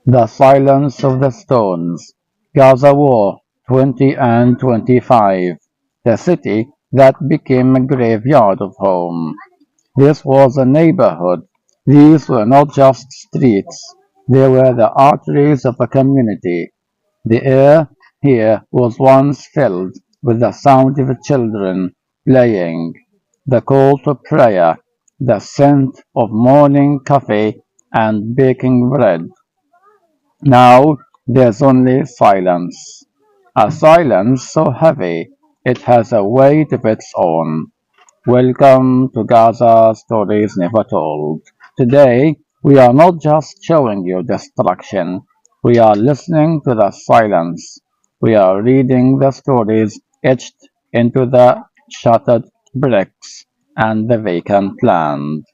The Silence of the Stones, Gaza War 20 and 25, the city that became a graveyard of home. This was a neighborhood. These were not just streets, they were the arteries of a community. The air here was once filled with the sound of children playing, the call to prayer, the scent of morning coffee and baking bread. Now there's only silence, a silence so heavy it has a weight of its own. Welcome to Gaza Stories Never Told. Today, we are not just showing you destruction, we are listening to the silence. We are reading the stories etched into the shattered bricks and the vacant land.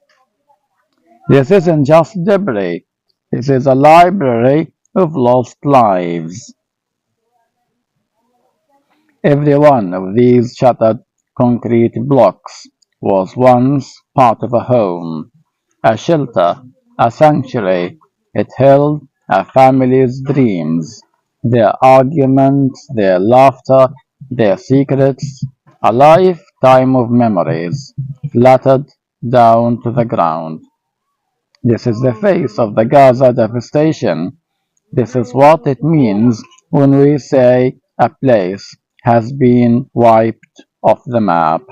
This isn't just debris, this is a library of lost lives. Every one of these shattered concrete blocks was once part of a home, a shelter, a sanctuary. It held a family's dreams, their arguments, their laughter, their secrets, a lifetime of memories, flattered down to the ground. This is the face of the Gaza devastation. This is what it means when we say a place has been wiped off the map.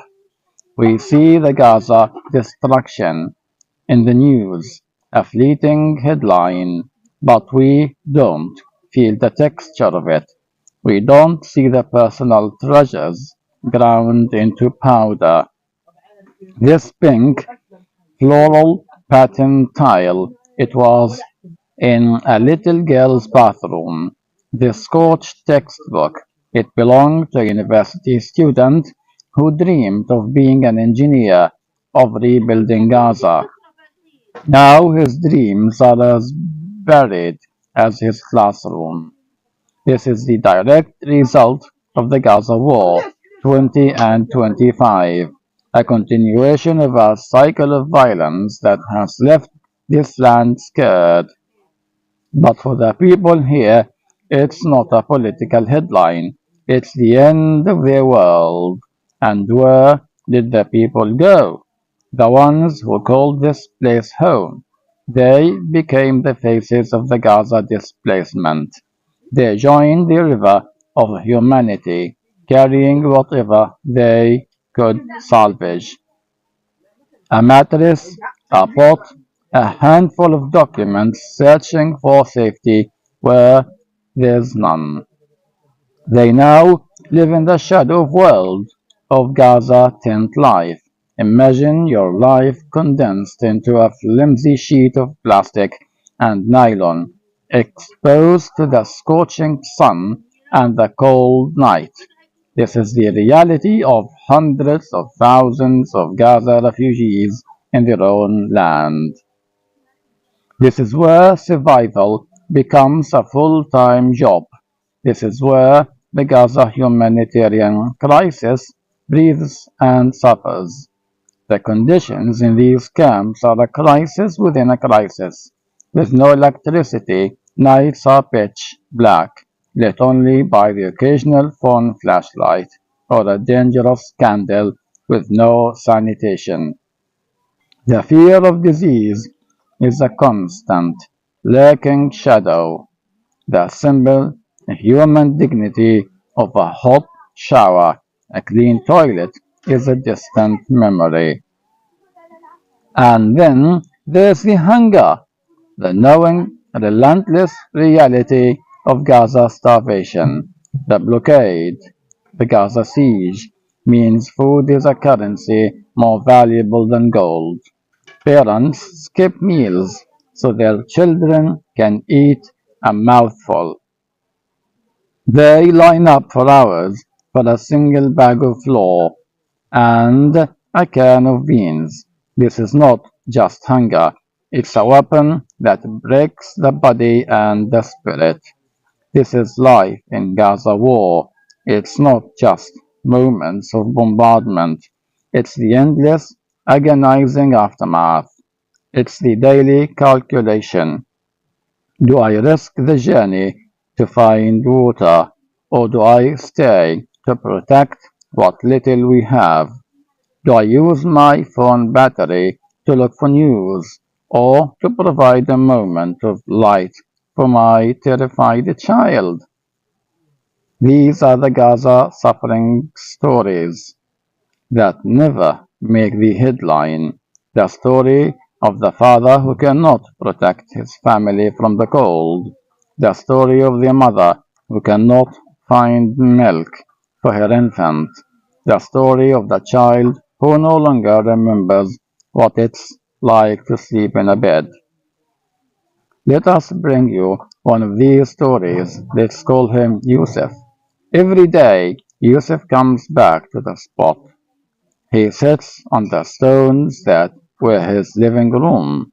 We see the Gaza destruction in the news, a fleeting headline, but we don't feel the texture of it. We don't see the personal treasures ground into powder. This pink floral pattern tile, it was in a little girl's bathroom. The scorched textbook. It belonged to a university student who dreamed of being an engineer, of rebuilding Gaza. Now his dreams are as buried as his classroom. This is the direct result of the Gaza War 20 and 25, a continuation of a cycle of violence that has left this land scared. But for the people here, it's not a political headline. It's the end of their world. And where did the people go? The ones who called this place home. They became the faces of the Gaza displacement. They joined the river of humanity, carrying whatever they could salvage. A mattress, a pot, a handful of documents searching for safety where there's none. They now live in the shadow world of Gaza tent life. Imagine your life condensed into a flimsy sheet of plastic and nylon, exposed to the scorching sun and the cold night. This is the reality of hundreds of thousands of Gaza refugees in their own land. This is where survival becomes a full-time job. This is where the Gaza humanitarian crisis breathes and suffers. The conditions in these camps are a crisis within a crisis. With no electricity, nights are pitch black, lit only by the occasional phone flashlight or a dangerous candle with no sanitation. The fear of disease is a constant, lurking shadow. The simple human dignity of a hot shower, a clean toilet, is a distant memory. And then there's the hunger, the knowing, relentless reality of Gaza starvation. The blockade, the Gaza siege, means food is a currency more valuable than gold. Parents skip meals so their children can eat a mouthful. They line up for hours for a single bag of flour and a can of beans. This is not just hunger, it's a weapon that breaks the body and the spirit. This is life in Gaza war. It's not just moments of bombardment, it's the endless, agonizing aftermath. It's the daily calculation. Do I risk the journey to find water, or do I stay to protect what little we have? Do I use my phone battery to look for news, or to provide a moment of light for my terrified child? These are the Gaza suffering stories that never make the headline. The story of the father who cannot protect his family from the cold. The story of the mother who cannot find milk for her infant. The story of the child who no longer remembers what it's like to sleep in a bed. Let us bring you one of these stories. Let's call him Yusuf. Every day, Yusuf comes back to the spot. He sits on the stones that were his living room.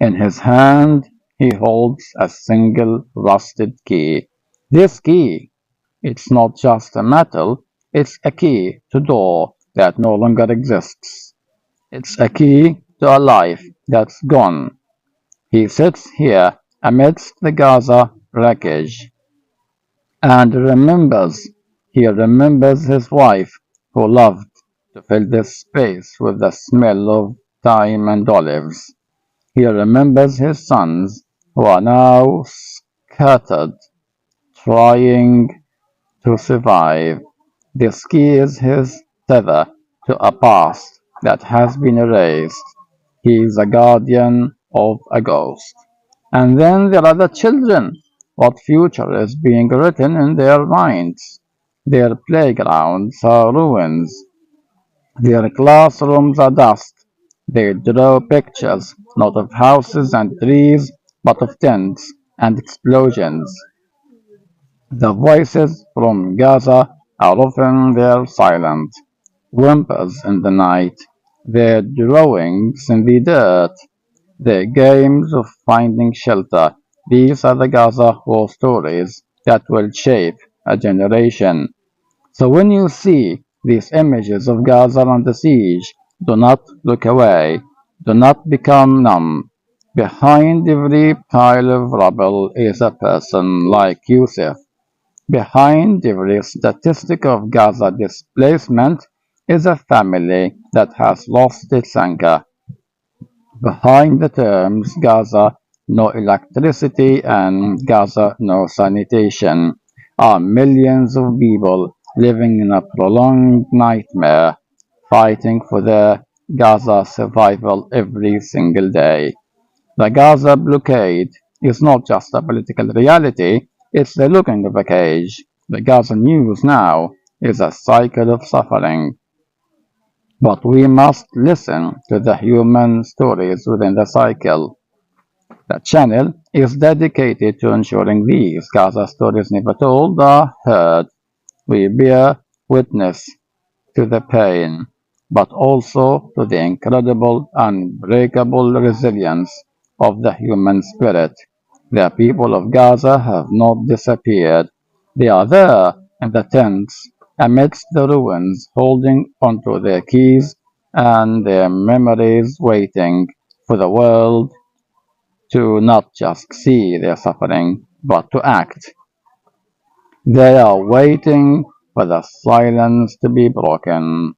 In his hand he holds a single rusted key. This key, it's not just a metal, it's a key to a door that no longer exists. It's a key to a life that's gone. He sits here amidst the Gaza wreckage and remembers. He remembers his wife, who loved to fill this space with the smell of thyme and olives. He remembers his sons, who are now scattered, trying to survive. This key is his tether to a past that has been erased. He is a guardian of a ghost. And then there are the children. What future is being written in their minds? Their playgrounds are ruins. Their classrooms are dust. They draw pictures, not of houses and trees, but of tents and explosions. The voices from Gaza are often their silent whimpers in the night, their drawings in the dirt, their games of finding shelter. These are the Gaza war stories that will shape a generation. So when you see these images of Gaza under siege, do not look away. Do not become numb. Behind every pile of rubble is a person like Yusuf. Behind every statistic of Gaza displacement is a family that has lost its anchor. Behind the terms Gaza no electricity and Gaza no sanitation are millions of people living in a prolonged nightmare, fighting for their Gaza survival every single day. The Gaza blockade is not just a political reality, it's the looking of a cage. The Gaza news now is a cycle of suffering. But we must listen to the human stories within the cycle. The channel is dedicated to ensuring these Gaza stories never told are heard. We bear witness to the pain, but also to the incredible, unbreakable resilience of the human spirit. The people of Gaza have not disappeared. They are there in the tents, amidst the ruins, holding onto their keys and their memories, waiting for the world to not just see their suffering, but to act. They are waiting for the silence to be broken.